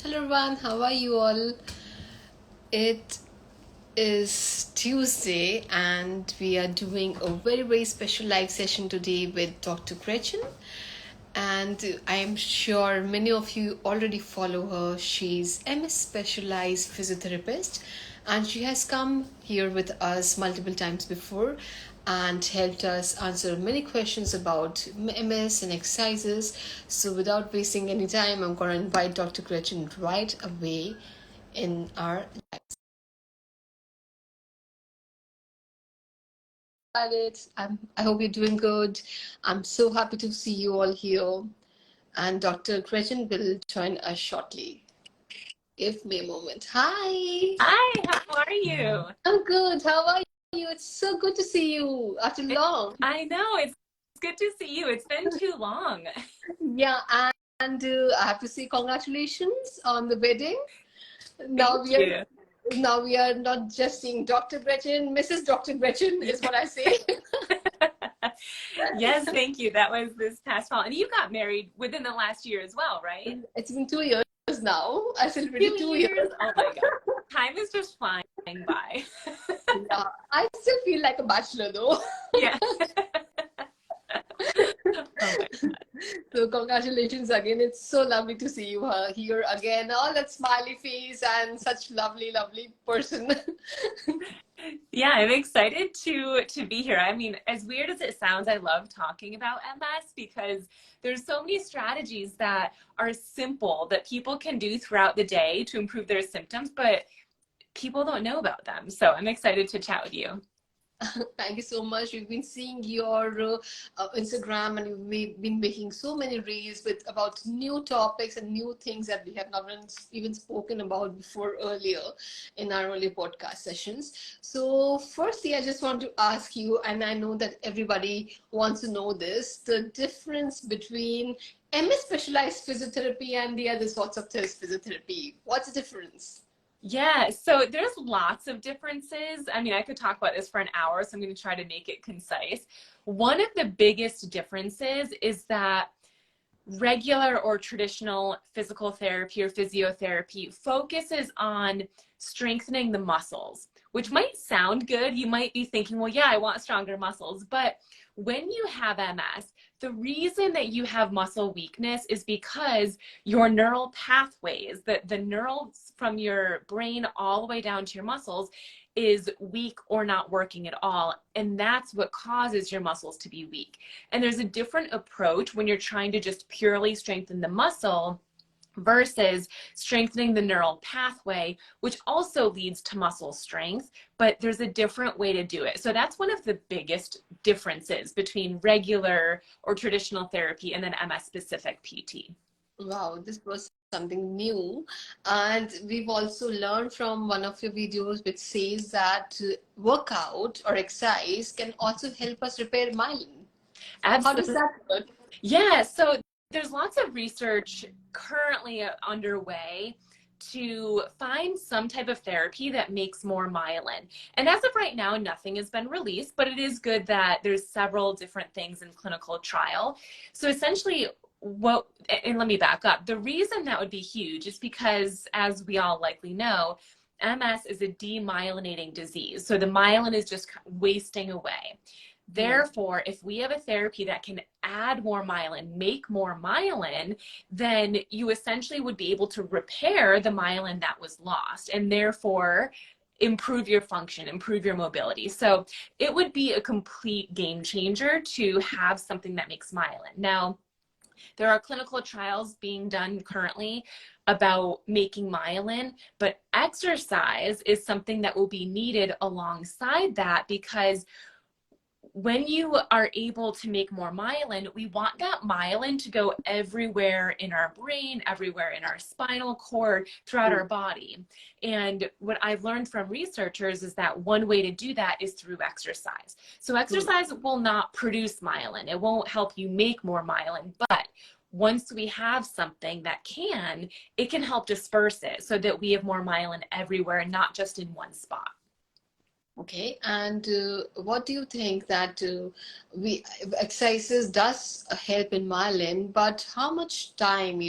Hello everyone, how are you all? It is Tuesday and we are doing a very special live session today with Dr. Gretchen. And I am sure many of you already follow her. She's MS specialized physiotherapist and she has come here with us multiple times before and helped us answer many questions about MS and exercises. So without wasting any time, I'm going to invite Dr. Gretchen right away in our live. I hope you're doing good. I'm so happy to see you all here. And Dr. Gretchen will join us shortly. Give me a moment. Hi. Hi, how are you? I'm good. How are you? It's so good to see you after long. I know it's good to see you. It's been too long. Yeah, and I have to say congratulations on the wedding. Now Thank we are you. now we are not just seeing Dr. Gretchen, Mrs. Dr. Gretchen Yeah. is what I say. Yes, thank you. That was this past fall. And you got married within the last year as well, right? It's been 2 years now. I Few celebrated 2 years. years. Oh my God. Time is just flying by. Yeah, I still feel like a bachelor though. Yeah. Oh my God. So congratulations again. It's so lovely to see you here again. All that smiley face and such lovely person. Yeah, I'm excited to be here. I mean, as weird as it sounds, I love talking about MS because there's so many strategies that are simple that people can do throughout the day to improve their symptoms, but people don't know about them. So I'm excited to chat with you. Thank you so much. We've been seeing your Instagram and we've been making so many reels with about new topics and new things that we have not even spoken about before earlier in our earlier podcast sessions. So firstly, I just want to ask you, and I know that everybody wants to know this, the difference between MS specialized physiotherapy and the other sorts of physiotherapy. What's the difference? Yeah, so there's lots of differences. I mean, I could talk about this for an hour, so I'm going to try to make it concise. One of the biggest differences is that regular or traditional physical therapy or physiotherapy focuses on strengthening the muscles, which might sound good. You might be thinking, well, yeah, I want stronger muscles. But when you have MS, the reason that you have muscle weakness is because your neural pathways, the neurals from your brain all the way down to your muscles, is weak or not working at all. And that's what causes your muscles to be weak. And there's a different approach when you're trying to just purely strengthen the muscle versus strengthening the neural pathway, which also leads to muscle strength, but there's a different way to do it. So that's one of the biggest differences between regular or traditional therapy and then MS specific PT. Wow, this was something new. And we've also learned from one of your videos which says that workout or exercise can also help us repair myelin. How does Absolutely. that work? Yeah, so there's lots of research currently underway to find some type of therapy that makes more myelin. And as of right now, nothing has been released, but it is good that there's several different things in clinical trial. So essentially, and let me back up. The reason that would be huge is because, as we all likely know, MS is a demyelinating disease. So the myelin is just wasting away. Hmm. Therefore, if we have a therapy that can add more myelin, make more myelin, then you essentially would be able to repair the myelin that was lost and therefore improve your function, improve your mobility. So it would be a complete game changer to have something that makes myelin. Now, there are clinical trials being done currently about making myelin, but exercise is something that will be needed alongside that because when you are able to make more myelin, we want that myelin to go everywhere in our brain, everywhere in our spinal cord, throughout our body. And what I've learned from researchers is that one way to do that is through exercise. So exercise will not produce myelin. It won't help you make more myelin, but once we have something that can, it can help disperse it so that we have more myelin everywhere and not just in one spot. Okay, and what do you think that we exercises does help in myelin, but how much time,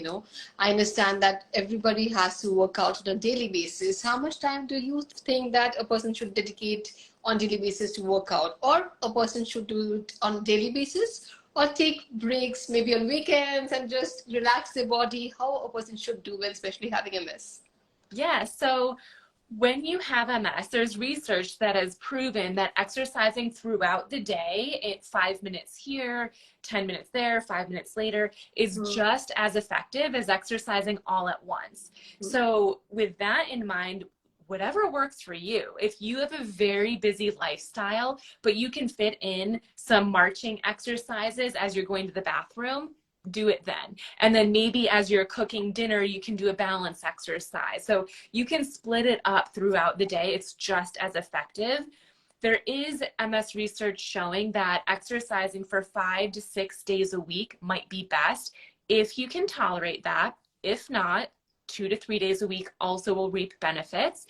I understand that everybody has to work out on a daily basis. How much time do you think that a person should dedicate on daily basis to work out, or a person should do it on a daily basis, or take breaks maybe on weekends and just relax their body? How a person should do when especially having MS? Yeah, so when you have MS, there's research that has proven that exercising throughout the day, 5 minutes here, 10 minutes there, 5 minutes later, is Mhm. just as effective as exercising all at once. So, with that in mind, whatever works for you. If you have a very busy lifestyle, but you can fit in some marching exercises as you're going to the bathroom, do it then. And then maybe as you're cooking dinner, you can do a balance exercise. So you can split it up throughout the day. It's just as effective. There is MS research showing that exercising for 5 to 6 days a week might be best if you can tolerate that. If not, 2 to 3 days a week also will reap benefits.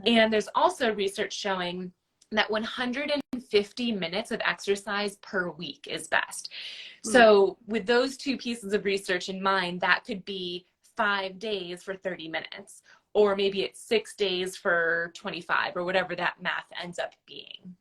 And there's also research showing that 150 minutes of exercise per week is best. So, with those two pieces of research in mind, that could be 5 days for 30 minutes, or maybe it's 6 days for 25, or whatever that math ends up being.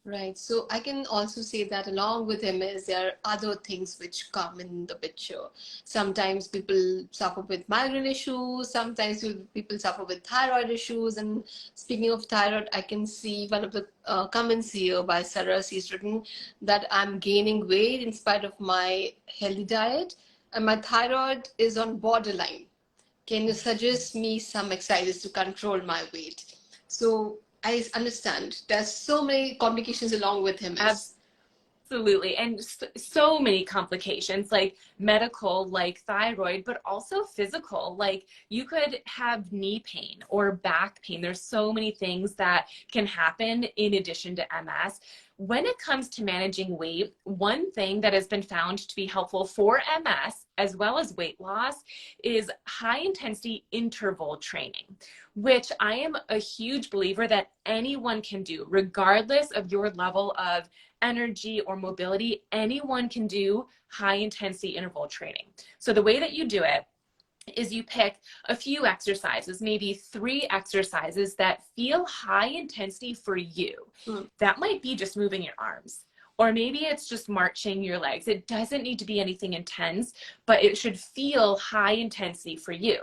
Right. So I can also say that along with MS, there are other things which come in the picture. Sometimes people suffer with migraine issues, sometimes people suffer with thyroid issues. And speaking of thyroid, I can see one of the comments here by Sarah. She's written that I'm gaining weight in spite of my healthy diet, and my thyroid is on borderline. Can you suggest me some exercises to control my weight? So I understand there's so many complications along with him is. Absolutely. And so many complications, like medical, like thyroid, but also physical. Like you could have knee pain or back pain. There's so many things that can happen in addition to MS. When it comes to managing weight, one thing that has been found to be helpful for MS as well as weight loss is high intensity interval training, which I am a huge believer that anyone can do, regardless of your level of energy or mobility. Anyone can do high intensity interval training. So the way that you do it is you pick a few exercises, maybe 3 exercises that feel high intensity for you. Hmm. That might be just moving your arms, or maybe it's just marching your legs. It doesn't need to be anything intense, but it should feel high intensity for you.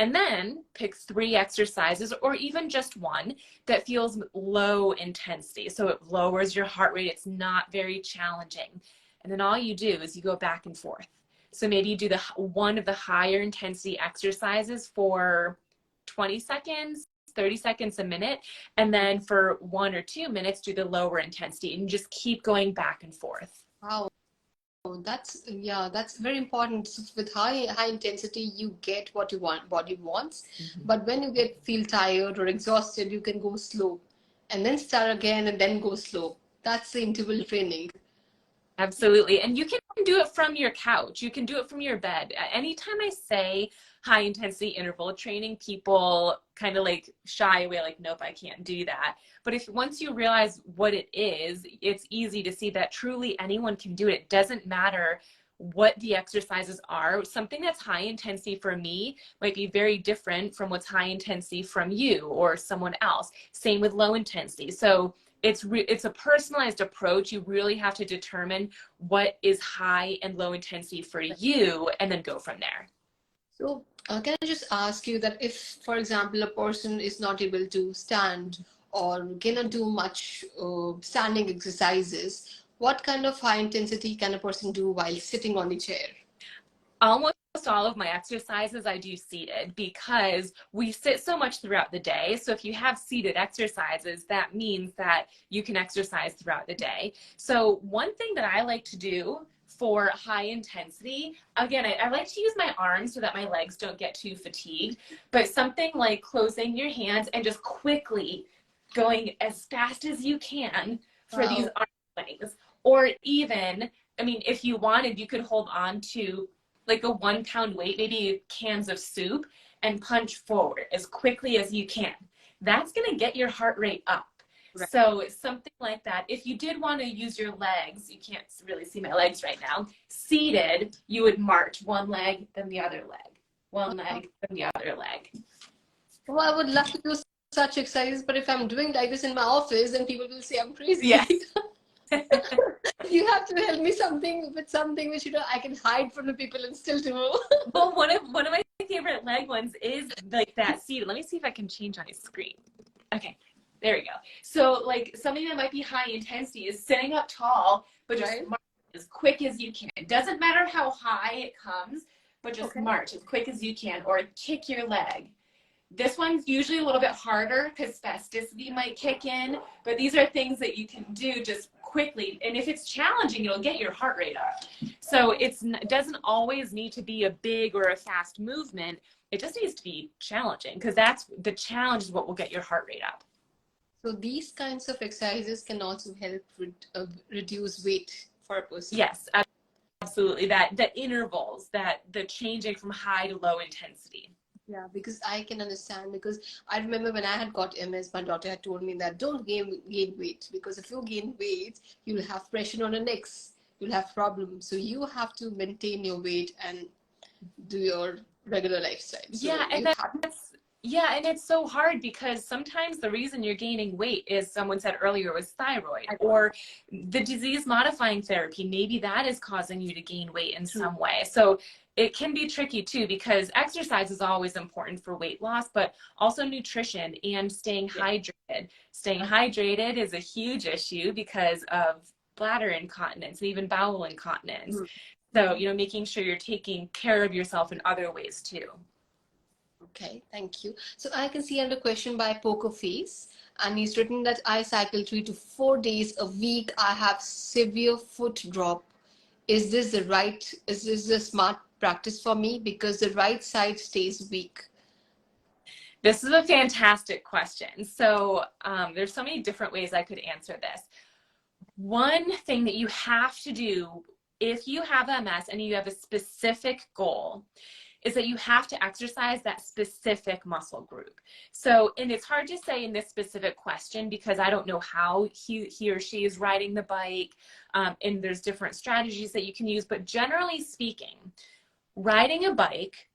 And then pick 3 exercises, or even just one that feels low intensity. So it lowers your heart rate. It's not very challenging. And then all you do is you go back and forth. So maybe you do one of the higher intensity exercises for 20 seconds, 30 seconds, a minute. And then for 1 or 2 minutes, do the lower intensity, and just keep going back and forth. Wow. That's yeah, that's very important. So with high intensity, you get what you want, body wants. Mm-hmm. But when you feel tired or exhausted, you can go slow, and then start again, and then go slow. That's the interval training. Absolutely. And you can do it from your couch. You can do it from your bed. Anytime I say high intensity interval training, people kind of like shy away, like, nope, I can't do that. But if once you realize what it is, it's easy to see that truly anyone can do it. It doesn't matter what the exercises are. Something that's high intensity for me might be very different from what's high intensity from you or someone else. Same with low intensity. So it's a personalized approach. You really have to determine what is high and low intensity for you, and then go from there. So, can I just ask you that if, for example, a person is not able to stand or cannot do much standing exercises, what kind of high intensity can a person do while sitting on the chair? Almost all of my exercises I do seated, because we sit so much throughout the day. So if you have seated exercises, that means that you can exercise throughout the day. So one thing that I like to do for high intensity, again, I like to use my arms so that my legs don't get too fatigued, but something like closing your hands and just quickly going as fast as you can for these Wow. arm swings. Or even, I mean, if you wanted, you could hold on to like a 1 pound weight, maybe cans of soup, and punch forward as quickly as you can. That's going to get your heart rate up. Right. So something like that. If you did want to use your legs, you can't really see my legs right now. Seated, you would march one leg, then the other leg, one leg, then the other leg. Well, I would love to do such exercises, but if I'm doing like this in my office, then people will say I'm crazy. Yes. You have to help me something with something which I can hide from the people and still do. Well, one of my favorite leg ones is like that seated. Let me see if I can change on my screen. Okay, there we go. So like something that might be high intensity is sitting up tall, but just Right. march as quick as you can. It doesn't matter how high it comes, but just Okay. march as quick as you can, or kick your leg. This one's usually a little bit harder because spasticity might kick in, but these are things that you can do just quickly. And if it's challenging, it'll get your heart rate up. So it doesn't always need to be a big or a fast movement. It just needs to be challenging, because that's the challenge is what will get your heart rate up. So these kinds of exercises can also help reduce weight for a person. Yes, absolutely. That the intervals, that the changing from high to low intensity. Yeah, because I can understand, because I remember when I had got MS, my doctor had told me that don't gain weight, because if you gain weight, you'll have pressure on your necks, you'll have problems. So you have to maintain your weight and do your regular lifestyle. So Yeah, and you have. yeah, and it's so hard because sometimes the reason you're gaining weight is, someone said earlier, was thyroid or the disease modifying therapy. Maybe that is causing you to gain weight in some way. So it can be tricky too, because exercise is always important for weight loss, but also nutrition and staying hydrated. Staying hydrated is a huge issue because of bladder incontinence and even bowel incontinence. So, making sure you're taking care of yourself in other ways too. Okay, thank you. So I can see under question by Poker Face, and he's written that I cycle 3 to 4 days a week. I have severe foot drop. Is this the smart practice for me? Because the right side stays weak. This is a fantastic question. So there's so many different ways I could answer this. One thing that you have to do if you have MS and you have a specific goal is that you have to exercise that specific muscle group. So, and it's hard to say in this specific question because I don't know how he or she is riding the bike, and there's different strategies that you can use, but generally speaking, riding a bike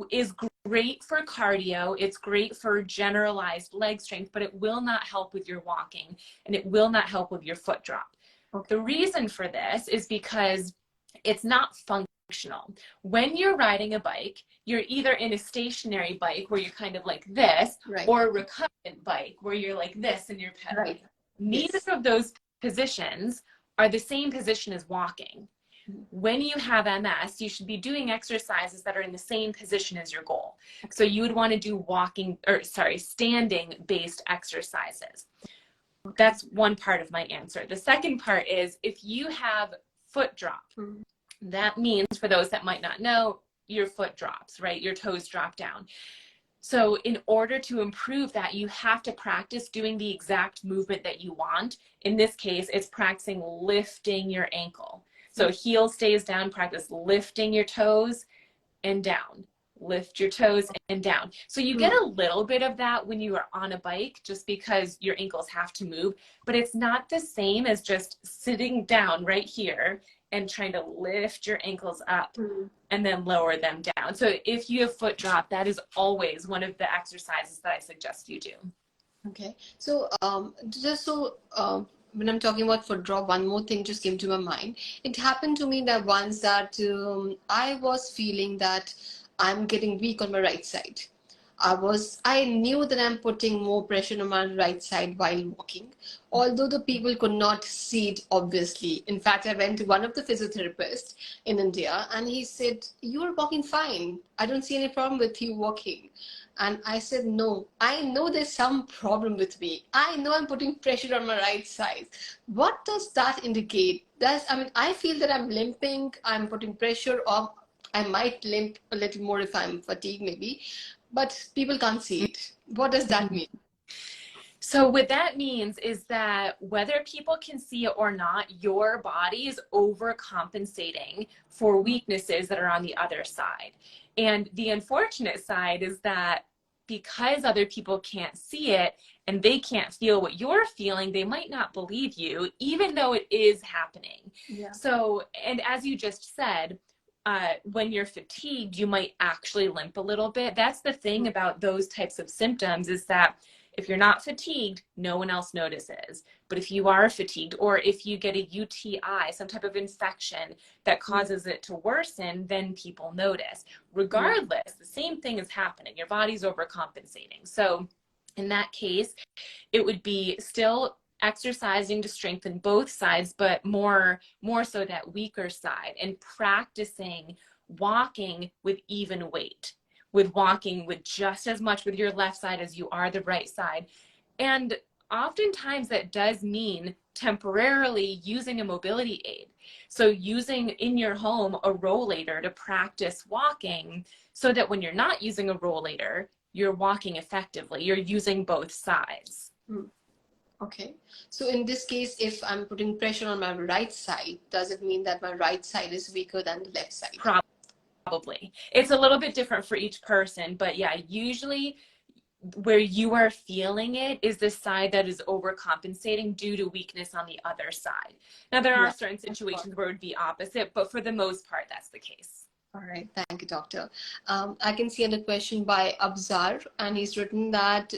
is great for cardio. It's great for generalized leg strength, but it will not help with your walking, and it will not help with your foot drop. Okay. The reason for this is because it's not functional. When you're riding a bike, you're either in a stationary bike where you're kind of like this, Right. or a recumbent bike where you're like this and you're pedaling. Right. Neither of those positions are the same position as walking. When you have MS, you should be doing exercises that are in the same position as your goal. So you would want to do standing based exercises. That's one part of my answer. The second part is, if you have foot drop, that means, for those that might not know, your foot drops, right? Your toes drop down. So in order to improve that, you have to practice doing the exact movement that you want. In this case, it's practicing lifting your ankle. So heel stays down, practice lifting your toes and down. Lift your toes and down. So you get a little bit of that when you are on a bike, just because your ankles have to move, but it's not the same as just sitting down right here and trying to lift your ankles up and then lower them down. So if you have foot drop, that is always one of the exercises that I suggest you do. Okay. So when I'm talking about foot drop, one more thing just came to my mind. It happened to me that once that I was feeling that I'm getting weak on my right side. I knew that I'm putting more pressure on my right side while walking, although the people could not see it, obviously. In fact, I went to one of the physiotherapists in India and he said, "You're walking fine. I don't see any problem with you walking." And I said, "No, I know there's some problem with me. I know I'm putting pressure on my right side." What does that indicate? I feel that I'm limping, I'm putting pressure, or I might limp a little more if I'm fatigued, maybe, but people can't see it. What does that mean? So what that means is that whether people can see it or not, your body is overcompensating for weaknesses that are on the other side. And the unfortunate side is that because other people can't see it and they can't feel what you're feeling, they might not believe you, even though it is happening. Yeah. So, and as you just said, when you're fatigued, you might actually limp a little bit. That's the thing about those types of symptoms, is that if you're not fatigued, no one else notices. But if you are fatigued, or if you get a UTI, some type of infection that causes it to worsen, then people notice. Regardless, the same thing is happening. Your body's overcompensating. So in that case, it would be still exercising to strengthen both sides, but more so that weaker side, and practicing walking with even weight, with walking with just as much with your left side as you are the right side. And oftentimes that does mean temporarily using a mobility aid. So using in your home a rollator to practice walking, so that when you're not using a rollator, you're walking effectively. You're using both sides. Okay. So in this case, if I'm putting pressure on my right side, does it mean that my right side is weaker than the left side? Probably. It's a little bit different for each person, but yeah, usually where you are feeling it is the side that is overcompensating due to weakness on the other side. Now, there are certain situations where it would be opposite, but for the most part, that's the case. All right, thank you, doctor. I can see another question by Abzar, and he's written that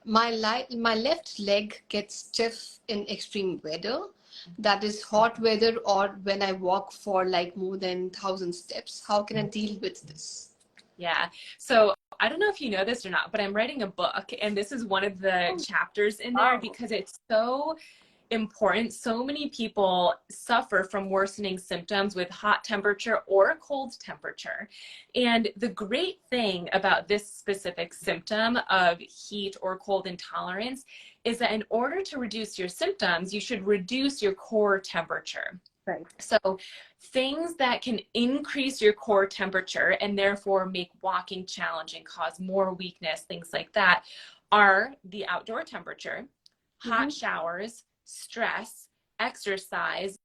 my left leg gets stiff in extreme weather, that is hot weather, or when I walk for like more than 1,000 steps. How can I deal with this? Yeah. So I don't know if you know this or not, but I'm writing a book, and this is one of the chapters in there because it's so important. So many people suffer from worsening symptoms with hot temperature or cold temperature. And the great thing about this specific symptom of heat or cold intolerance is that in order to reduce your symptoms, you should reduce your core temperature. Right. So things that can increase your core temperature and therefore make walking challenging, cause more weakness, things like that, are the outdoor temperature, hot showers, stress, exercise,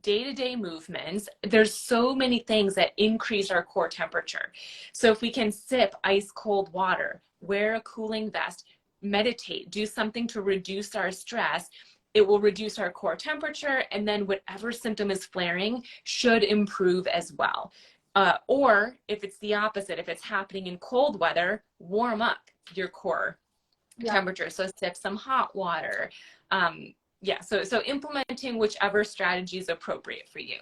day-to-day movements. There's so many things that increase our core temperature. So if we can sip ice cold water, wear a cooling vest, meditate, do something to reduce our stress, it will reduce our core temperature, and then whatever symptom is flaring should improve as well. Or if it's the opposite, if it's happening in cold weather, warm up your core temperature. So sip some hot water. So implementing whichever strategy is appropriate for you.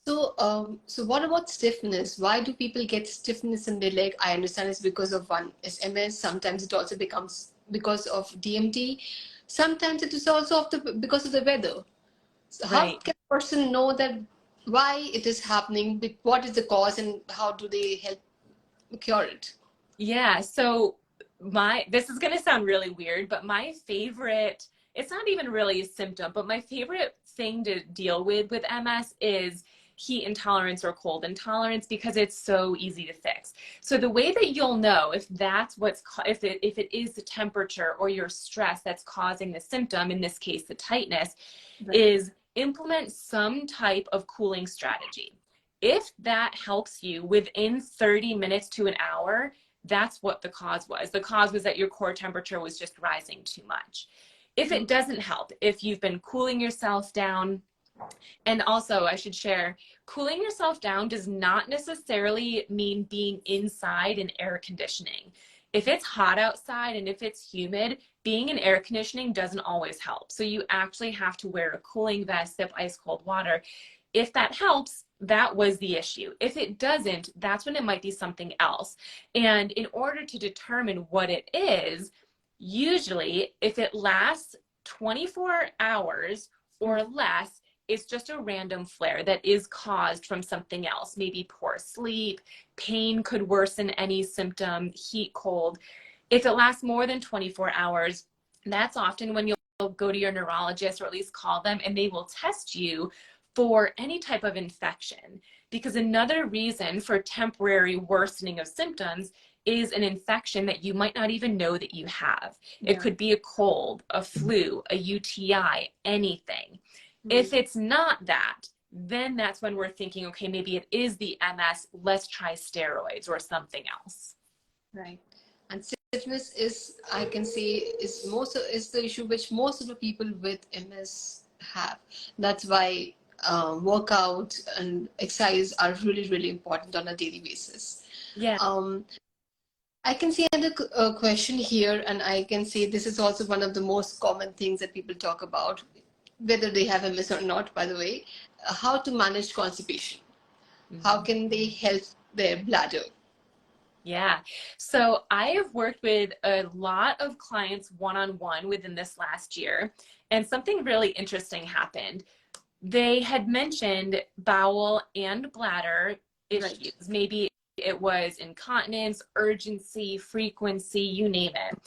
So what about stiffness? Why do people get stiffness in their leg? I understand it's because of one is MS. Sometimes it also becomes because of DMT. Sometimes it is also because of the weather. So how can a person know that why it is happening? What is the cause, and how do they help cure it? Yeah. So this is going to sound really weird, but my favorite, it's not even really a symptom, but my favorite thing to deal with MS is heat intolerance or cold intolerance, because it's so easy to fix. So the way that you'll know if that's if it is the temperature or your stress that's causing the symptom, in this case the tightness, is implement some type of cooling strategy. If that helps you within 30 minutes to an hour, that's what the cause was. The cause was that your core temperature was just rising too much. If it doesn't help, if you've been cooling yourself down, and also I should share, cooling yourself down does not necessarily mean being inside in air conditioning. If it's hot outside and if it's humid, being in air conditioning doesn't always help. So you actually have to wear a cooling vest, sip ice cold water. If that helps, that was the issue. If it doesn't, that's when it might be something else. And in order to determine what it is, usually if it lasts 24 hours or less, it's just a random flare that is caused from something else. Maybe poor sleep, pain could worsen any symptom, heat, cold. If it lasts more than 24 hours, that's often when you'll go to your neurologist, or at least call them, and they will test you for any type of infection. Because another reason for temporary worsening of symptoms is an infection that you might not even know that you have. It could be a cold, a flu, a UTI, anything. If it's not that, then that's when we're thinking, okay, maybe it is the MS, let's try steroids or something else. Right. And stiffness is, I can say, is the issue which most of the people with MS have. That's why workout and exercise are really, really important on a daily basis. Yeah. Um, I can see another question here, and I can say this is also one of the most common things that people talk about, whether they have MS or not, by the way. How to manage constipation? How Mhm. can they help their bladder? Yeah. So I have worked with a lot of clients one-on-one within this last year, and something really interesting happened. They had mentioned bowel and bladder Right. issues. Maybe it was incontinence, urgency, frequency, you name it.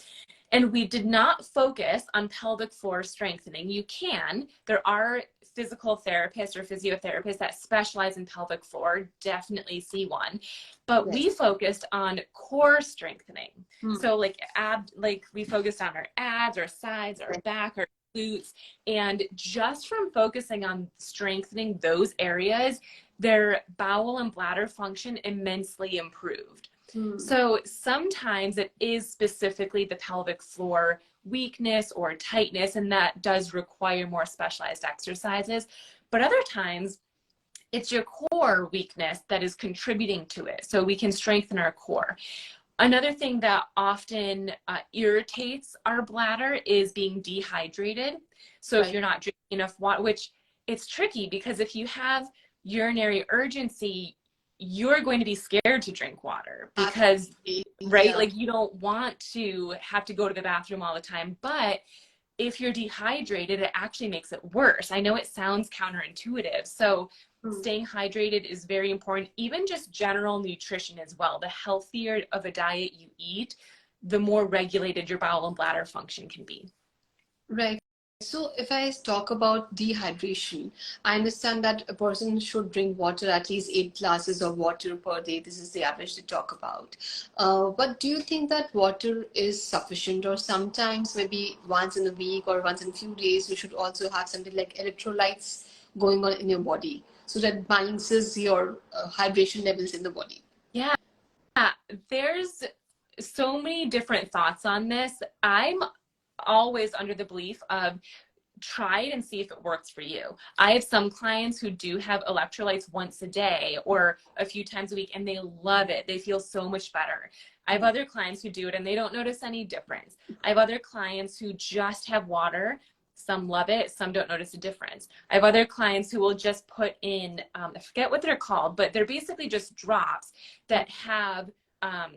And we did not focus on pelvic floor strengthening. You can, there are physical therapists or physiotherapists that specialize in pelvic floor, definitely see one. But Yes. we focused on core strengthening. Hmm. So like we focused on our abs, our sides, our Right. back, our glutes. And just from focusing on strengthening those areas, their bowel and bladder function immensely improved. Hmm. So sometimes it is specifically the pelvic floor weakness or tightness, and that does require more specialized exercises. But other times it's your core weakness that is contributing to it. So we can strengthen our core. Another thing that often irritates our bladder is being dehydrated. So if Right. you're not drinking enough water, which it's tricky because if you have urinary urgency, you're going to be scared to drink water because, Absolutely. right, Yeah. like you don't want to have to go to the bathroom all the time. But if you're dehydrated, it actually makes it worse. I know it sounds counterintuitive. So Hmm. staying hydrated is very important. Even just general nutrition as well. The healthier of a diet you eat, the more regulated your bowel and bladder function can be. Right. So if I talk about dehydration, I understand that a person should drink water, at least 8 glasses of water per day. This is the average they talk about. But do you think that water is sufficient, or sometimes maybe once in a week or once in a few days, you should also have something like electrolytes going on in your body so that balances your hydration levels in the body? Yeah, there's so many different thoughts on this. I'm always under the belief of try it and see if it works for you. I have some clients who do have electrolytes once a day or a few times a week and they love it. They feel so much better. I have other clients who do it and they don't notice any difference. I have other clients who just have water. Some love it, some don't notice a difference. I have other clients who will just put in, I forget what they're called, but they're basically just drops that have um,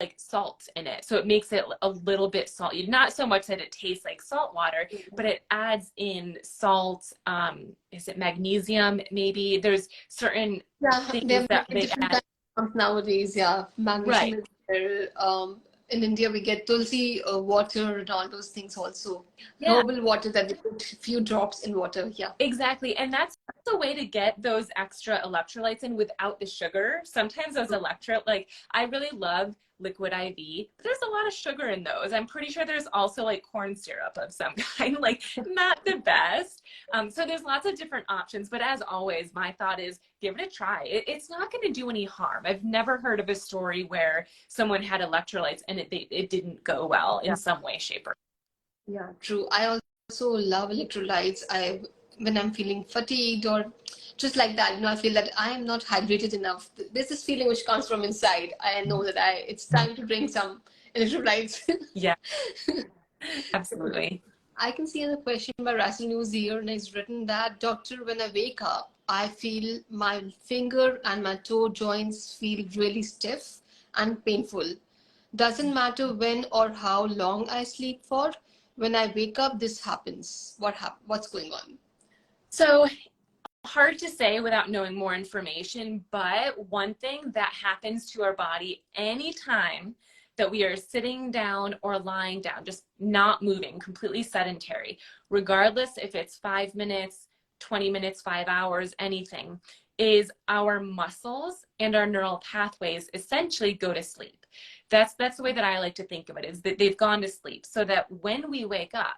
like salt in it. So it makes it a little bit salty. Not so much that it tastes like salt water, but it adds in salt. Is it magnesium? Maybe there's certain Yeah, there things are that many they different add. kinds of nowadays. Yeah, magnesium Right. is there. In India, we get tulsi water and all those things also. Yeah. Herbal water that we put few drops in water. Yeah. Exactly. And that's a way to get those extra electrolytes in without the sugar. Sometimes those like I really love liquid IV, but there's a lot of sugar in those. I'm pretty sure there's also like corn syrup of some kind, like not the best. So there's lots of different options, but as always, my thought is give it a try. It's not going to do any harm. I've never heard of a story where someone had electrolytes and it didn't go well in Yeah. some way, shape, or Yeah, true. I also love electrolytes. When I'm feeling fatigued or just like that, I feel that I am not hydrated enough. There's this feeling which comes from inside. I know that it's time to drink some electrolytes. yeah, absolutely. I can see a question by Russell News here, and it's written that, Doctor, when I wake up, I feel my finger and my toe joints feel really stiff and painful. Doesn't matter when or how long I sleep for. When I wake up, this happens. What's going on? So hard to say without knowing more information, but one thing that happens to our body anytime that we are sitting down or lying down, just not moving, completely sedentary, regardless if it's 5 minutes, 20 minutes, 5 hours, anything, is our muscles and our neural pathways essentially go to sleep. That's the way that I like to think of it, is that they've gone to sleep so that when we wake up,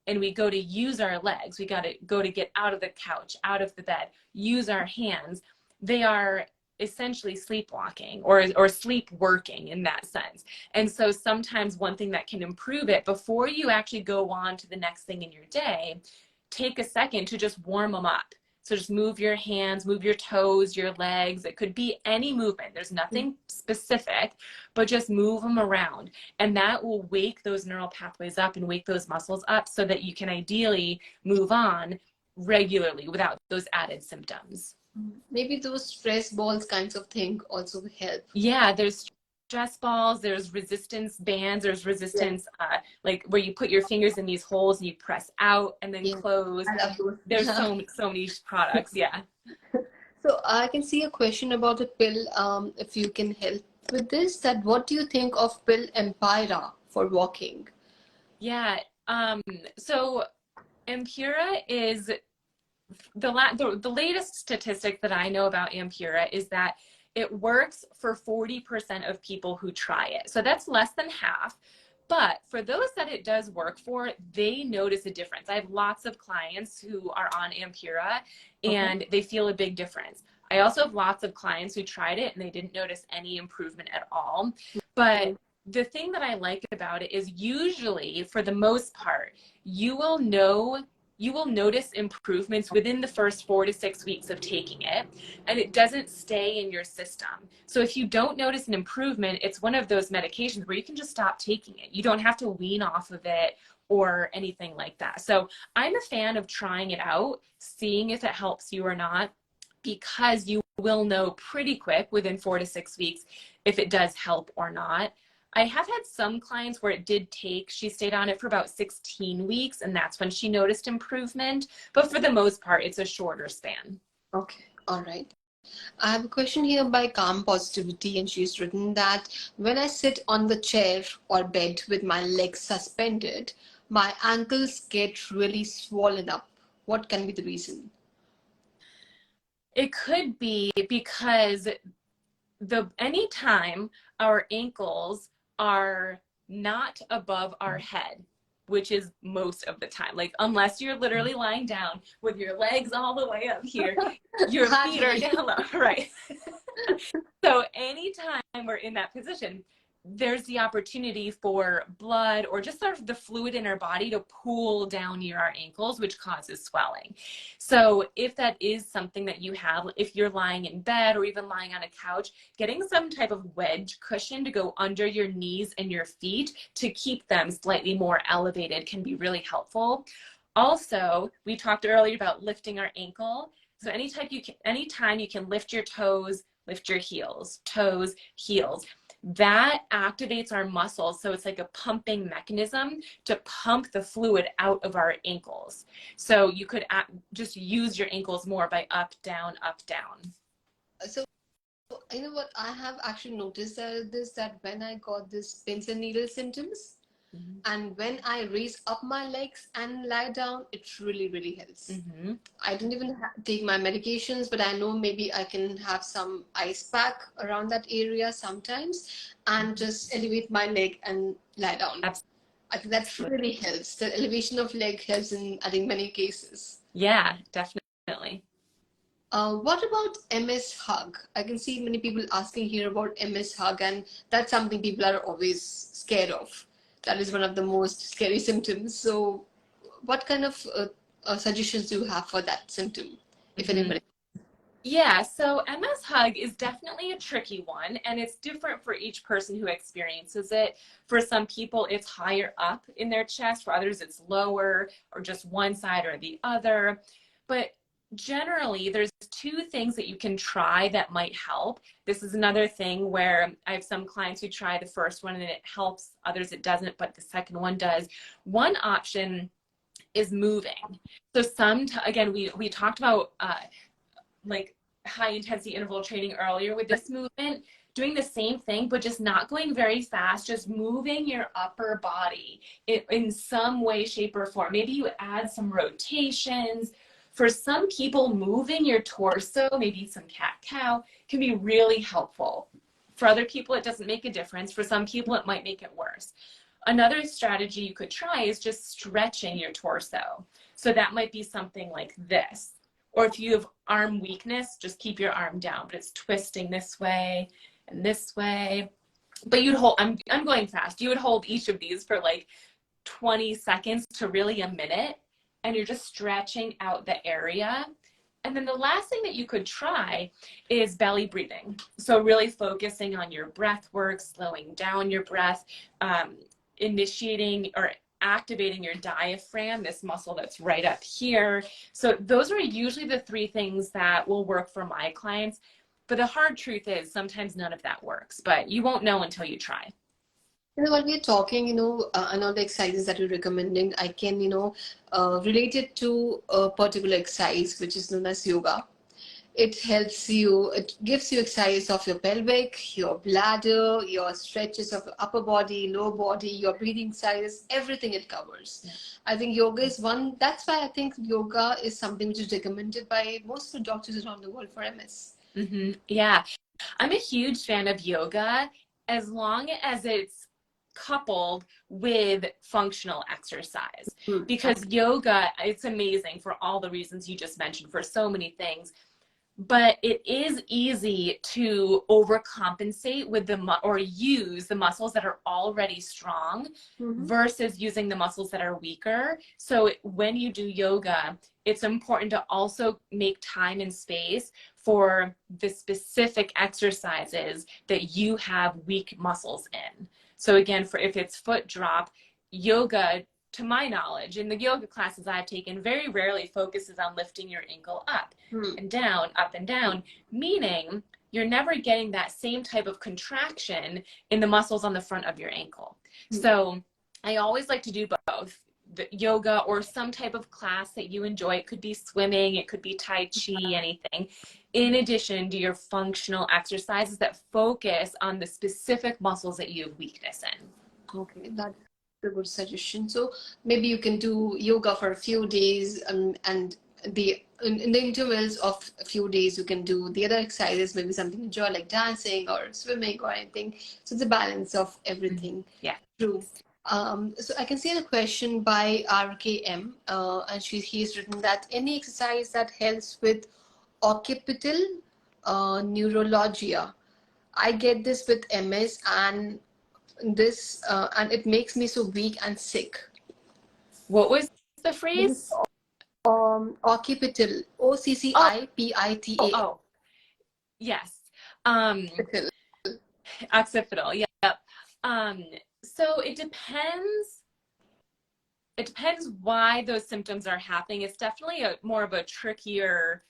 and we go to use our legs, we got to go to get out of the couch, out of the bed, use our hands, they are essentially sleepwalking or sleep working in that sense. And so sometimes one thing that can improve it before you actually go on to the next thing in your day, take a second to just warm them up. So just move your hands, move your toes, your legs. It could be any movement. There's nothing specific, but just move them around. And that will wake those neural pathways up and wake those muscles up so that you can ideally move on regularly without those added symptoms. Maybe those stress balls kinds of thing also help. Yeah, there's stress balls, there's resistance bands, there's Yeah, resistance, like where you put your fingers in these holes and you press out and then yeah. close. I love those. There's so many products. Yeah. So I can see a question about the pill. If you can help with this, that what do you think of pill Empira for walking? Yeah. So Ampura is the latest statistic that I know about Ampura is that it works for 40% of people who try it. So that's less than half. But for those that it does work for, they notice a difference. I have lots of clients who are on Ampura and they feel a big difference. I also have lots of clients who tried it and they didn't notice any improvement at all. But the thing that I like about it is usually, for the most part, you will notice improvements within the first 4 to 6 weeks of taking it, and it doesn't stay in your system. So if you don't notice an improvement, it's one of those medications where you can just stop taking it. You don't have to wean off of it or anything like that. So I'm a fan of trying it out, seeing if it helps you or not, because you will know pretty quick within 4 to 6 weeks if it does help or not. I have had some clients where it did take, she stayed on it for about 16 weeks, and that's when she noticed improvement. But for the most part, it's a shorter span. Okay, all right. I have a question here by Calm Positivity, and she's written that when I sit on the chair or bed with my legs suspended, my ankles get really swollen up. What can be the reason? It could be because anytime our ankles are not above our head, which is most of the time, like unless you're literally lying down with your legs all the way up here, your feet are down low, right? So anytime we're in that position, there's the opportunity for blood or just sort of the fluid in our body to pool down near our ankles, which causes swelling. So if that is something that you have, if you're lying in bed or even lying on a couch, getting some type of wedge cushion to go under your knees and your feet to keep them slightly more elevated can be really helpful. Also, we talked earlier about lifting our ankle. So anytime you can lift your toes, lift your heels, toes, heels. That activates our muscles. So it's like a pumping mechanism to pump the fluid out of our ankles. So you could just use your ankles more by up, down, up, down. So, you know what? I have actually noticed that when I got this pins and needles symptoms, and when I raise up my legs and lie down, it really, really helps. I didn't even take my medications, but I know maybe I can have some ice pack around that area sometimes and just elevate my leg and lie down. Absolutely. I think that really helps. The elevation of leg helps in, I think, many cases. Yeah, definitely. What about MS hug? I can see many people asking here about MS hug, and that's something people are always scared of. That is one of the most scary symptoms. So, what kind of suggestions do you have for that symptom, if anybody? Yeah, so MS hug is definitely a tricky one, and it's different for each person who experiences it. For some people, it's higher up in their chest. For others, it's lower or just one side or the other. But generally, there's two things that you can try that might help. This is another thing where I have some clients who try the first one and it helps, others it doesn't, but the second one does. One option is moving. So again, we talked about like high intensity interval training earlier with this movement, doing the same thing, but just not going very fast, just moving your upper body in some way, shape, or form. Maybe you add some rotations. For some people, moving your torso, maybe some cat-cow, can be really helpful. For other people, it doesn't make a difference. For some people, it might make it worse. Another strategy you could try is just stretching your torso. So that might be something like this. Or if you have arm weakness, just keep your arm down, but it's twisting this way and this way. But you'd hold, I'm going fast. You would hold each of these for like 20 seconds to really a minute, and you're just stretching out the area. And then the last thing that you could try is belly breathing. So really focusing on your breath work, slowing down your breath, initiating or activating your diaphragm, this muscle that's right up here. So those are usually the three things that will work for my clients. But the hard truth is sometimes none of that works, but you won't know until you try. While we're talking, and all the exercises that you're recommending, I can, relate it to a particular exercise, which is known as yoga. It helps you, it gives you exercise of your pelvic, your bladder, your stretches of your upper body, lower body, your breathing sizes, everything it covers. Yeah. I think yoga is one, that's why I think yoga is something which is recommended by most of the doctors around the world for MS. Mm-hmm. Yeah, I'm a huge fan of yoga as long as it's coupled with functional exercise, because yoga, it's amazing for all the reasons you just mentioned, for so many things, but it is easy to overcompensate with or use the muscles that are already strong versus using the muscles that are weaker. So when you do yoga, it's important to also make time and space for the specific exercises that you have weak muscles in. So again, if it's foot drop, yoga, to my knowledge, in the yoga classes I've taken, very rarely focuses on lifting your ankle up and down, meaning you're never getting that same type of contraction in the muscles on the front of your ankle. So I always like to do both. The yoga or some type of class that you enjoy. It could be swimming, it could be Tai Chi, anything, in addition to your functional exercises that focus on the specific muscles that you have weakness in. Okay, that's a good suggestion. So maybe you can do yoga for a few days, and in the intervals of a few days you can do the other exercises, maybe something you enjoy like dancing or swimming or anything. So it's a balance of everything. Yeah. True. So I can see the question by RKM, and he's written that any exercise that helps with occipital neuralgia. I get this with MS, and and it makes me so weak and sick. What was the phrase? Occipital, OCCIPITA. Oh, yes. Occipital, yeah. So it depends why those symptoms are happening. It's definitely more of a trickier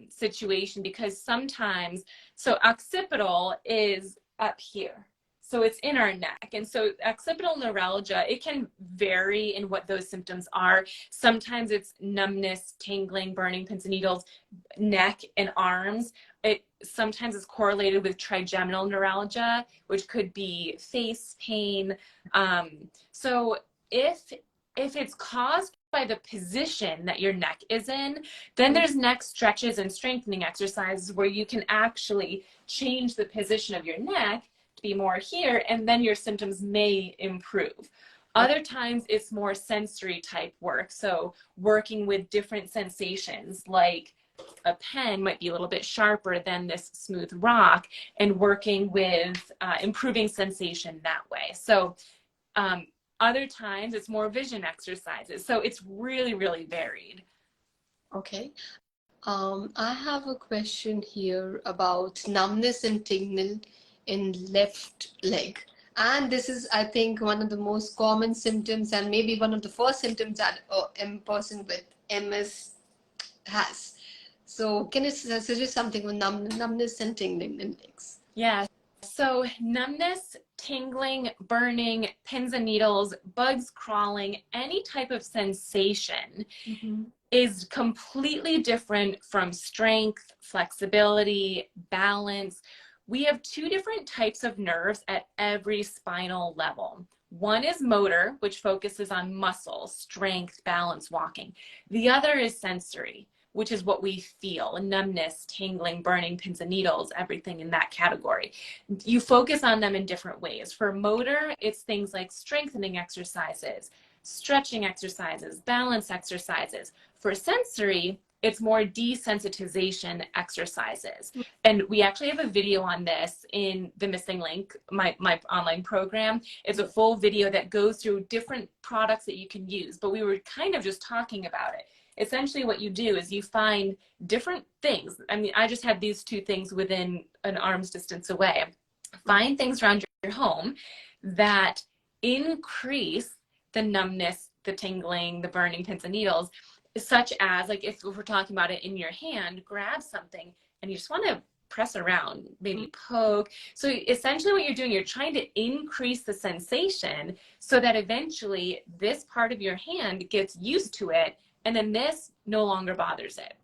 situation, because sometimes, so occipital is up here. So it's in our neck. And so occipital neuralgia, it can vary in what those symptoms are. Sometimes it's numbness, tingling, burning, pins and needles, neck and arms. It sometimes is correlated with trigeminal neuralgia, which could be face pain. So if it's caused by the position that your neck is in, then there's neck stretches and strengthening exercises where you can actually change the position of your neck to be more here, and then your symptoms may improve. Other times it's more sensory type work. So working with different sensations, like a pen might be a little bit sharper than this smooth rock, and working with improving sensation that way. So other times it's more vision exercises. So it's really, really varied. Okay. I have a question here about numbness and tingling in left leg. And this is, I think, one of the most common symptoms, and maybe one of the first symptoms that a person with MS has. So can you suggest something with numbness and tingling in legs? Yeah. So numbness, tingling, burning, pins and needles, bugs crawling, any type of sensation is completely different from strength, flexibility, balance. We have two different types of nerves at every spinal level. One is motor, which focuses on muscle, strength, balance, walking. The other is sensory, which is what we feel, numbness, tingling, burning, pins and needles, everything in that category. You focus on them in different ways. For motor, it's things like strengthening exercises, stretching exercises, balance exercises. For sensory, it's more desensitization exercises. And we actually have a video on this in the missing link, my online program. It's a full video that goes through different products that you can use, but we were kind of just talking about it. Essentially what you do is you find different things. I mean, I just had these two things within an arm's distance away. Find things around your home that increase the numbness, the tingling, the burning, pins and needles, such as, like, if we're talking about it in your hand, grab something and you just want to press around, maybe poke. So essentially what you're doing, you're trying to increase the sensation so that eventually this part of your hand gets used to it, and then this no longer bothers it.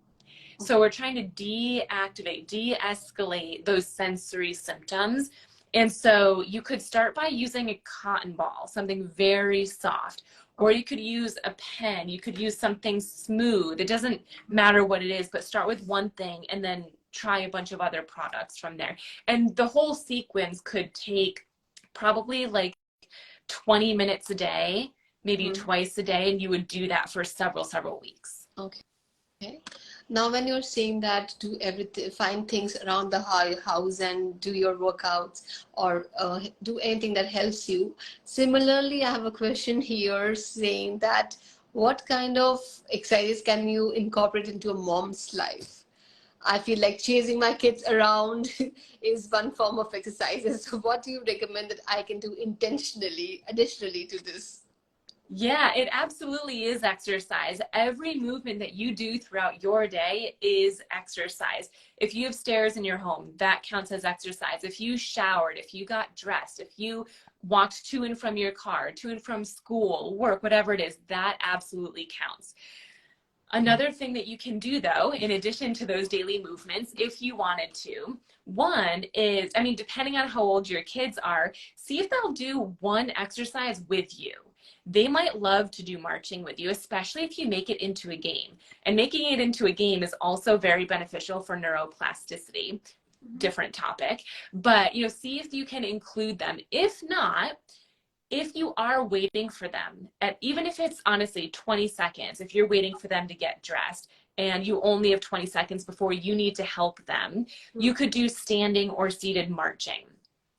So we're trying to deactivate, de-escalate those sensory symptoms. And so you could start by using a cotton ball, something very soft, or you could use a pen, you could use something smooth. It doesn't matter what it is, but start with one thing and then try a bunch of other products from there. And the whole sequence could take probably like 20 minutes a day, maybe twice a day, and you would do that for several weeks. Okay. Now, when you're saying that do everything, find things around the house and do your workouts, or do anything that helps you. Similarly, I have a question here saying that what kind of exercises can you incorporate into a mom's life? I feel like chasing my kids around is one form of exercises. So what do you recommend that I can do intentionally, additionally to this? Yeah, it absolutely is exercise. Every movement that you do throughout your day is exercise. If you have stairs in your home, that counts as exercise. If you showered, if you got dressed, if you walked to and from your car, to and from school, work, whatever it is, that absolutely counts. Another thing that you can do, though, in addition to those daily movements, if you wanted to, one is, I mean, depending on how old your kids are, see if they'll do one exercise with you. They might love to do marching with you, especially if you make it into a game. And making it into a game is also very beneficial for neuroplasticity. Different topic. But, you know, see if you can include them. If not, if you are waiting for them, even if it's honestly 20 seconds, if you're waiting for them to get dressed and you only have 20 seconds before you need to help them, you could do standing or seated marching.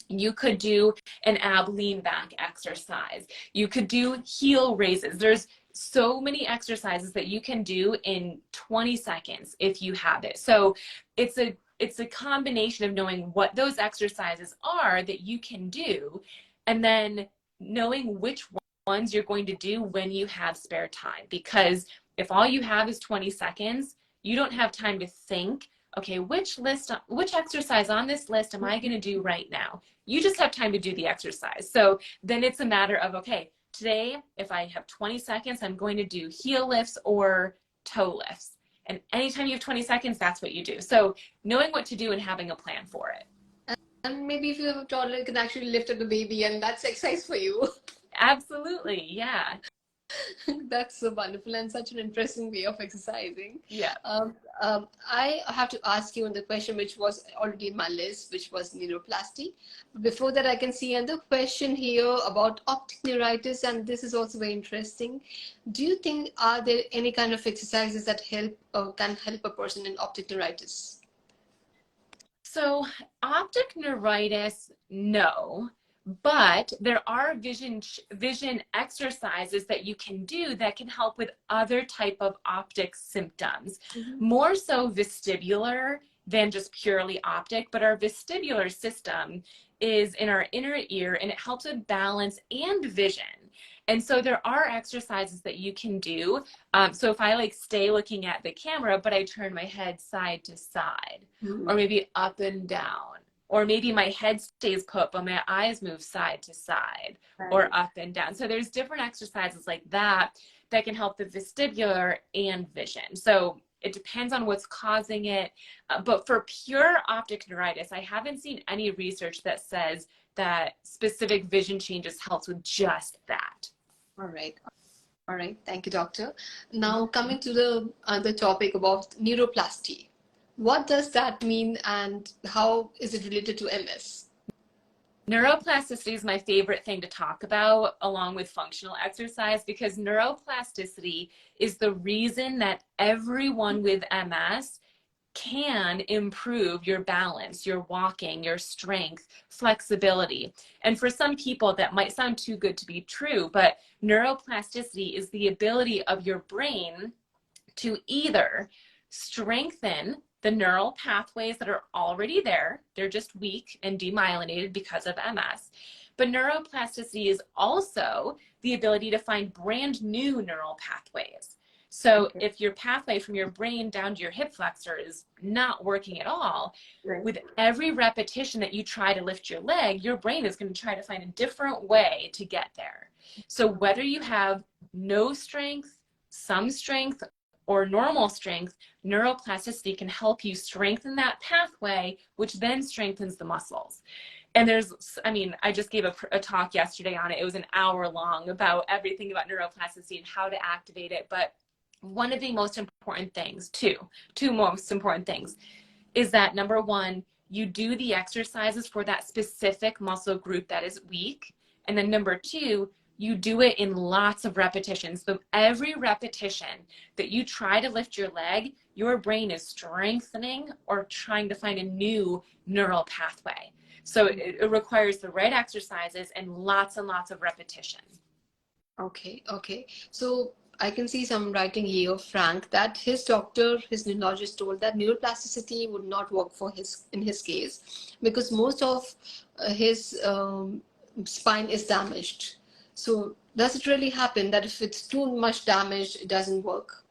You could do an ab lean back exercise. You could do heel raises. There's so many exercises that you can do in 20 seconds if you have it. So it's a combination of knowing what those exercises are that you can do, and then knowing which ones you're going to do when you have spare time. Because if all you have is 20 seconds, you don't have time to think, okay, which exercise on this list am I going to do right now? You just have time to do the exercise. So then it's a matter of, okay, today, if I have 20 seconds, I'm going to do heel lifts or toe lifts. And anytime you have 20 seconds, that's what you do. So knowing what to do and having a plan for it. And maybe if you have a toddler, you can actually lift up the baby, and that's exercise for you. Absolutely, yeah. That's so wonderful and such an interesting way of exercising. Yeah. I have to ask you on the question which was already in my list, which was neuroplasty. Before that, I can see another question here about optic neuritis, and this is also very interesting. Do you think are there any kind of exercises that help or can help a person in optic neuritis? So optic neuritis, no. But there are vision exercises that you can do that can help with other type of optic symptoms. More so vestibular than just purely optic, but our vestibular system is in our inner ear and it helps with balance and vision. And so there are exercises that you can do. So if I like stay looking at the camera, but I turn my head side to side, or maybe up and down, or maybe my head stays put, but my eyes move side to side, or up and down. So there's different exercises like that that can help the vestibular and vision. So it depends on what's causing it. But for pure optic neuritis, I haven't seen any research that says that specific vision changes helps with just that. All right. All right. Thank you, doctor. Now coming to the topic about neuroplasty. What does that mean and how is it related to MS? Neuroplasticity is my favorite thing to talk about along with functional exercise, because neuroplasticity is the reason that everyone with MS can improve your balance, your walking, your strength, flexibility. And for some people that might sound too good to be true, but neuroplasticity is the ability of your brain to either strengthen the neural pathways that are already there, they're just weak and demyelinated because of MS. But neuroplasticity is also the ability to find brand new neural pathways. So if your pathway from your brain down to your hip flexor is not working at all, with every repetition that you try to lift your leg, your brain is going to try to find a different way to get there. So whether you have no strength, some strength, or normal strength, neuroplasticity can help you strengthen that pathway, which then strengthens the muscles. And there's, I mean, I just gave a talk yesterday on it. It was an hour long about everything about neuroplasticity and how to activate it. But one of the most important things, two most important things, is that number one, you do the exercises for that specific muscle group that is weak. And then number two, you do it in lots of repetitions. So every repetition that you try to lift your leg, your brain is strengthening or trying to find a new neural pathway. So it requires the right exercises and lots of repetition. Okay. So I can see some writing here, Frank, that his doctor, his neurologist told that neuroplasticity would not work for in his case, because most of his spine is damaged. So does it really happen that if it's too much damage, it doesn't work?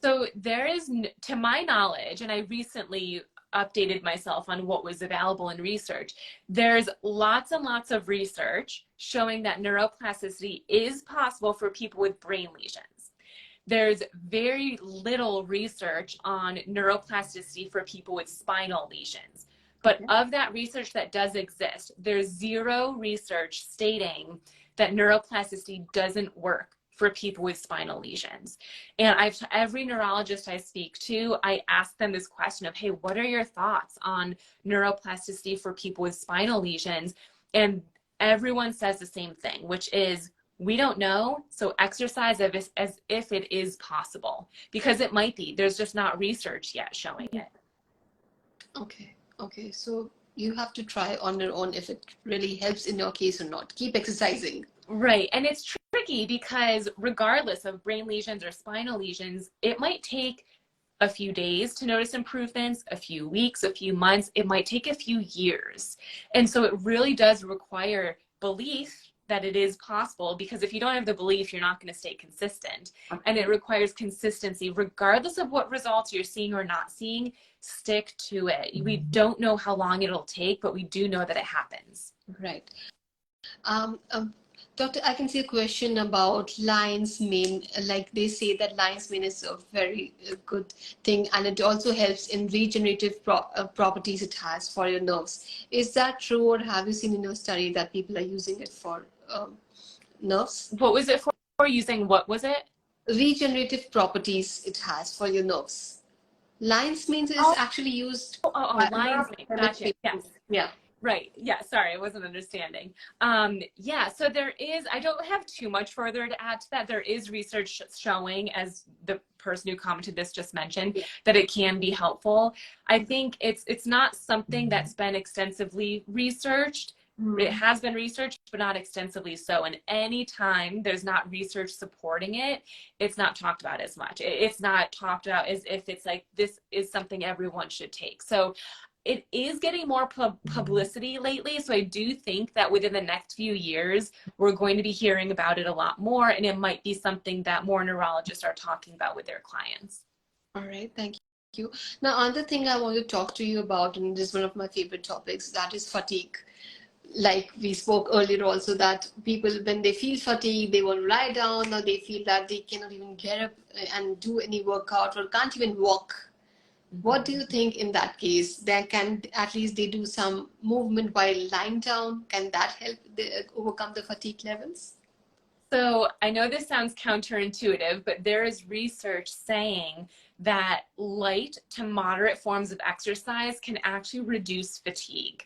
So there is, to my knowledge, and I recently updated myself on what was available in research, there's lots and lots of research showing that neuroplasticity is possible for people with brain lesions. There's very little research on neuroplasticity for people with spinal lesions. But of that research that does exist, there's zero research stating that neuroplasticity doesn't work for people with spinal lesions. And every neurologist I speak to, I ask them this question of, hey, what are your thoughts on neuroplasticity for people with spinal lesions? And everyone says the same thing, which is, we don't know, so exercise as if it is possible, because it might be. There's just not research yet showing it. Okay. So you have to try on your own if it really helps in your case or not. Keep exercising. Right. And it's tricky because regardless of brain lesions or spinal lesions, it might take a few days to notice improvements, a few weeks, a few months. It might take a few years. And so it really does require belief that it is possible, because if you don't have the belief, you're not going to stay consistent. And it requires consistency, regardless of what results you're seeing or not seeing. Stick to it. We don't know how long it'll take, but we do know that it happens. Right. Doctor, I can see a question about lion's mane. Like they say that lion's mane is a very good thing, and it also helps in regenerative properties it has for your nerves. Is that true, or have you seen in your study that people are using it for nerves? What was it for? Using what was it? Regenerative properties it has for your nerves. Lion's mane is actually used. Lion's mane. Gotcha. Yes. Yeah. Right. Yeah. Sorry, I wasn't understanding. Yeah. So there is, I don't have too much further to add to that. There is research showing, as the person who commented this just mentioned, that it can be helpful. I think it's not something that's been extensively researched. It has been researched, but not extensively so. And anytime there's not research supporting it, it's not talked about as much. It's not talked about as if it's like, this is something everyone should take. So it is getting more publicity lately. So I do think that within the next few years, we're going to be hearing about it a lot more. And it might be something that more neurologists are talking about with their clients. All right. Thank you. Now, another thing I want to talk to you about, and this is one of my favorite topics, that is fatigue. Like we spoke earlier also, that people, when they feel fatigue, they want to lie down, or they feel that they cannot even get up and do any workout, or can't even walk. What do you think in that case? They can, at least they do some movement while lying down. Can that help overcome the fatigue levels? So I know this sounds counterintuitive, but there is research saying that light to moderate forms of exercise can actually reduce fatigue.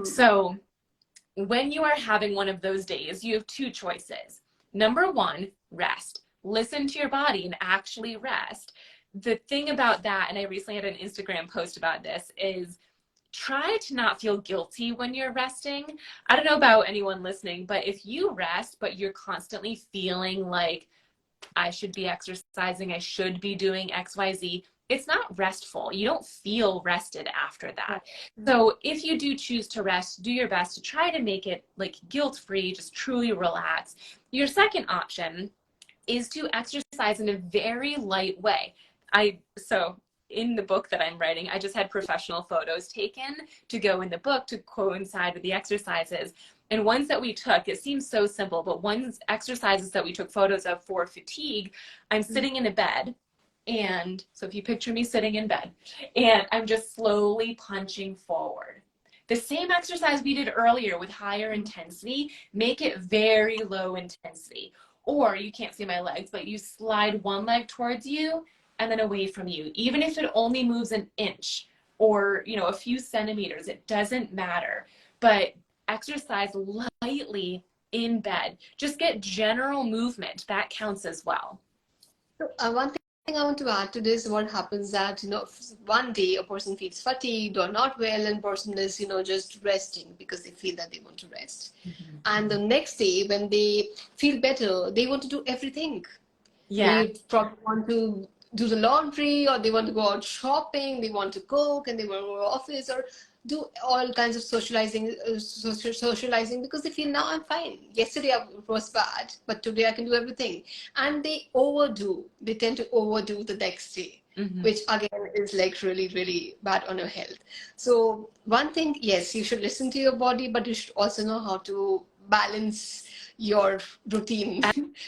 So when you are having one of those days, you have two choices. Number one, rest. Listen to your body and actually rest. The thing about that, and I recently had an Instagram post about this, is try to not feel guilty when you're resting. I don't know about anyone listening, but if you rest, but you're constantly feeling like I should be exercising, I should be doing XYZ, it's not restful. You don't feel rested after that. So if you do choose to rest, do your best to try to make it like guilt-free, just truly relax. Your second option is to exercise in a very light way. So in the book that I'm writing, I just had professional photos taken to go in the book to coincide with the exercises. And ones that we took, it seems so simple, but ones exercises that we took photos of for fatigue, I'm sitting in a bed. And so if you picture me sitting in bed and I'm just slowly punching forward. The same exercise we did earlier with higher intensity, make it very low intensity. Or you can't see my legs, but you slide one leg towards you and then away from you. Even if it only moves an inch or, a few centimeters, it doesn't matter. But exercise lightly in bed. Just get general movement. That counts as well. So, one thing I want to add to this, what happens that, one day a person feels fatigued or not well, and person is, just resting because they feel that they want to rest. Mm-hmm. And the next day when they feel better, they want to do everything. Yeah. They probably want to do the laundry, or they want to go out shopping, they want to cook, and they want to go to office, or do all kinds of socializing because they feel now I'm fine. Yesterday it was bad, but today I can do everything. And they tend to overdo the next day, mm-hmm. which again is like really, really bad on your health. So one thing, yes, you should listen to your body, but you should also know how to balance your routine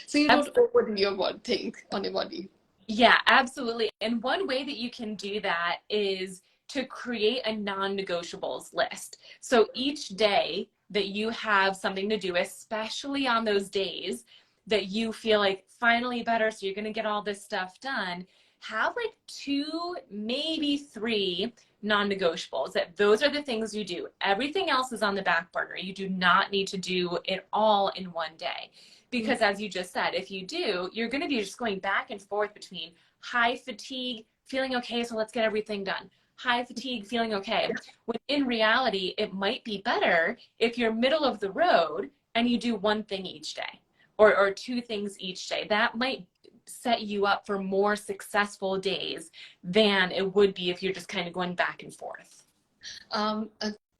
so you don't overdo your thing on your body. Yeah, absolutely. And one way that you can do that is to create a non-negotiables list. So each day that you have something to do, especially on those days that you feel like finally better, so you're going to get all this stuff done, have like 2, maybe 3 non-negotiables. That those are the things you do. Everything else is on the back burner. You do not need to do it all in one day. Because as you just said, if you do, you're going to be just going back and forth between high fatigue, feeling okay, so let's get everything done. High fatigue, feeling okay. When in reality, it might be better if you're middle of the road and you do one thing each day or 2 things each day. That might set you up for more successful days than it would be if you're just kind of going back and forth.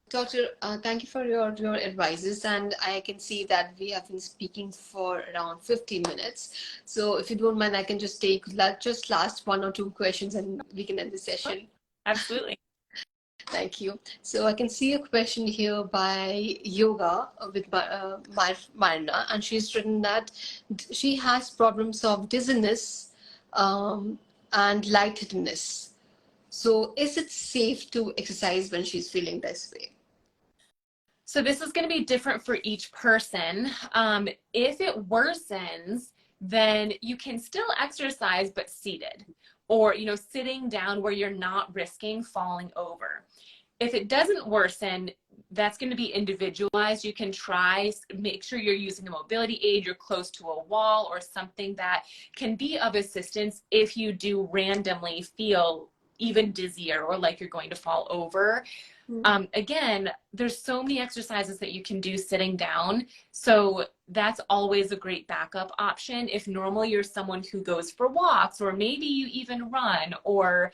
Doctor, thank you for your advices, and I can see that we have been speaking for around 15 minutes. So if you don't mind, I can just take just last 1 or 2 questions and we can end the session. Absolutely. Thank you. So I can see a question here by Yoga with Marna, and she's written that she has problems of dizziness and lightheadedness. So is it safe to exercise when she's feeling this way? So this is going to be different for each person. If it worsens, then you can still exercise, but seated or, sitting down where you're not risking falling over. If it doesn't worsen, that's going to be individualized. You can make sure you're using a mobility aid, you're close to a wall or something that can be of assistance if you do randomly feel even dizzier or like you're going to fall over. Again, there's so many exercises that you can do sitting down. So that's always a great backup option. If normally you're someone who goes for walks, or maybe you even run, or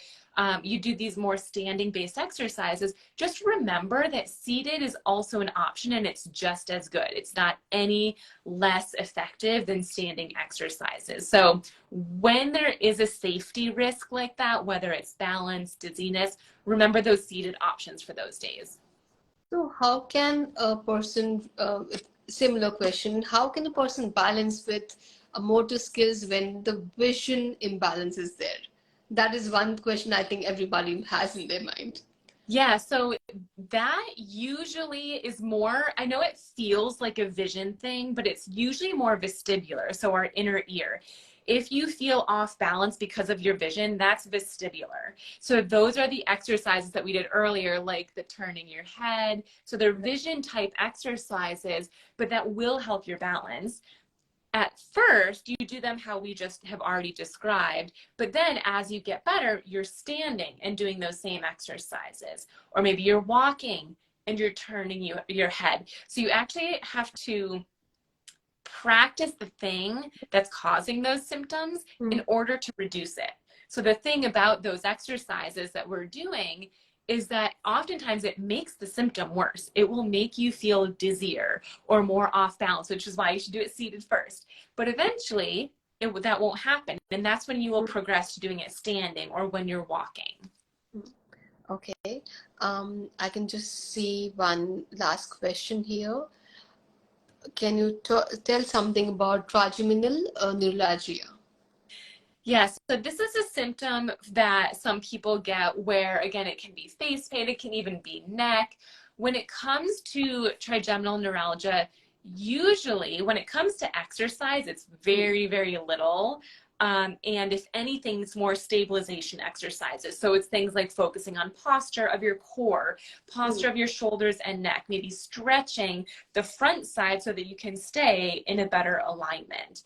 you do these more standing based exercises, just remember that seated is also an option and it's just as good. It's not any less effective than standing exercises. So when there is a safety risk like that, whether it's balance, dizziness, remember those seated options for those days. So how can a person, similar question, how can a person balance with motor skills when the vision imbalance is there? That is one question I think everybody has in their mind. Yeah, so that usually is more, I know it feels like a vision thing, but it's usually more vestibular, so our inner ear. If you feel off balance because of your vision, that's vestibular. So those are the exercises that we did earlier, like the turning your head. So they're vision type exercises, but that will help your balance. At first, you do them how we just have already described, but then as you get better, you're standing and doing those same exercises. Or maybe you're walking and you're turning your head. So you actually have to practice the thing that's causing those symptoms in order to reduce it. So the thing about those exercises that we're doing is that oftentimes it makes the symptom worse. It will make you feel dizzier or more off balance, which is why you should do it seated first. But eventually that won't happen. And that's when you will progress to doing it standing or when you're walking. Okay. I can just see one last question here. Can you tell something about trigeminal neuralgia? Yes, so this is a symptom that some people get where, again, it can be face pain, it can even be neck. When it comes to trigeminal neuralgia, usually when it comes to exercise, it's very, very little. And if anything, it's more stabilization exercises. So it's things like focusing on posture of your core, posture of your shoulders and neck, maybe stretching the front side so that you can stay in a better alignment.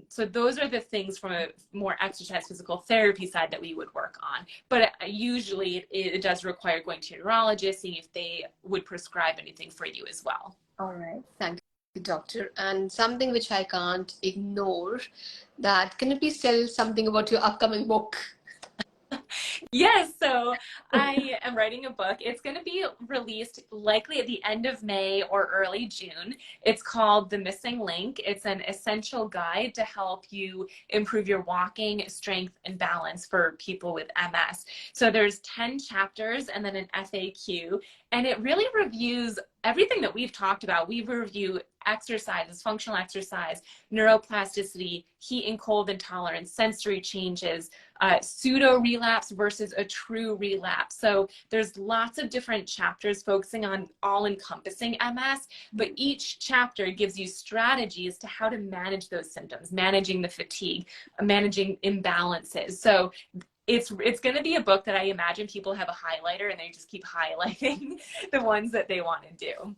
So those are the things from a more exercise physical therapy side that we would work on. But usually it does require going to your neurologist, seeing if they would prescribe anything for you as well. All right. Thank you, doctor. And something which I can't ignore, that can you please tell something about your upcoming book? Yes, so I am writing a book. It's going to be released likely at the end of May or early June. It's called The Missing Link. It's an essential guide to help you improve your walking, strength, and balance for people with MS. So there's 10 chapters and then an FAQ, and it really reviews everything that we've talked about. We review exercises, functional exercise, neuroplasticity, heat and cold intolerance, sensory changes, pseudo relapse versus a true relapse. So there's lots of different chapters focusing on all encompassing MS, but each chapter gives you strategies to how to manage those symptoms, managing the fatigue, managing imbalances. So it's going to be a book that I imagine people have a highlighter and they just keep highlighting the ones that they want to do.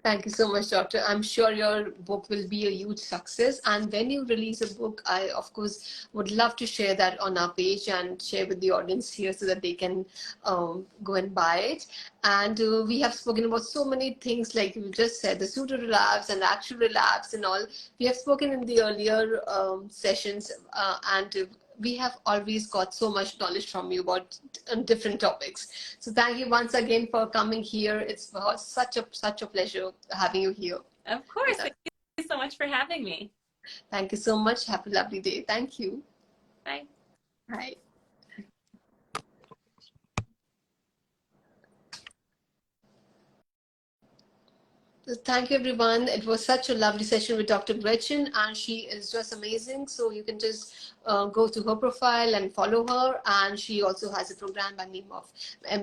Thank you so much, doctor. I'm sure your book will be a huge success. And when you release a book, I, of course, would love to share that on our page and share with the audience here so that they can go and buy it. And we have spoken about so many things, like you just said, the pseudo relapse and the actual relapse and all. We have spoken in the earlier sessions, and we have always got so much knowledge from you about different topics. So thank you once again for coming here. It's such a pleasure having you here. Of course. Thank you so much for having me. Thank you so much. Have a lovely day. Thank you. Bye. Bye. Thank you, everyone. It was such a lovely session with Dr. Gretchen, and she is just amazing. So you can just go to her profile and follow her. And she also has a program by name of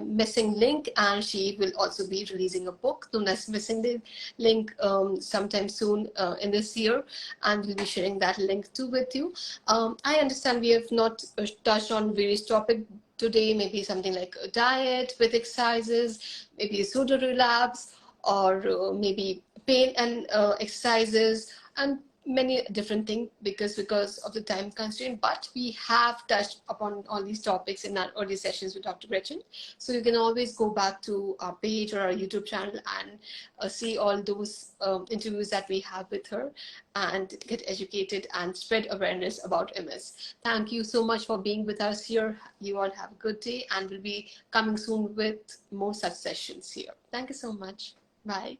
Missing Link, and she will also be releasing a book known as Missing Link sometime soon in this year, and we'll be sharing that link too with you. I understand we have not touched on various topics today, maybe something like a diet with exercises, maybe a pseudo relapse, or maybe pain and exercises, and many different things because of the time constraint. But we have touched upon all these topics in our early sessions with Dr. Gretchen. So you can always go back to our page or our YouTube channel and see all those interviews that we have with her and get educated and spread awareness about MS. Thank you so much for being with us here. You all have a good day, and we'll be coming soon with more such sessions here. Thank you so much. Bye.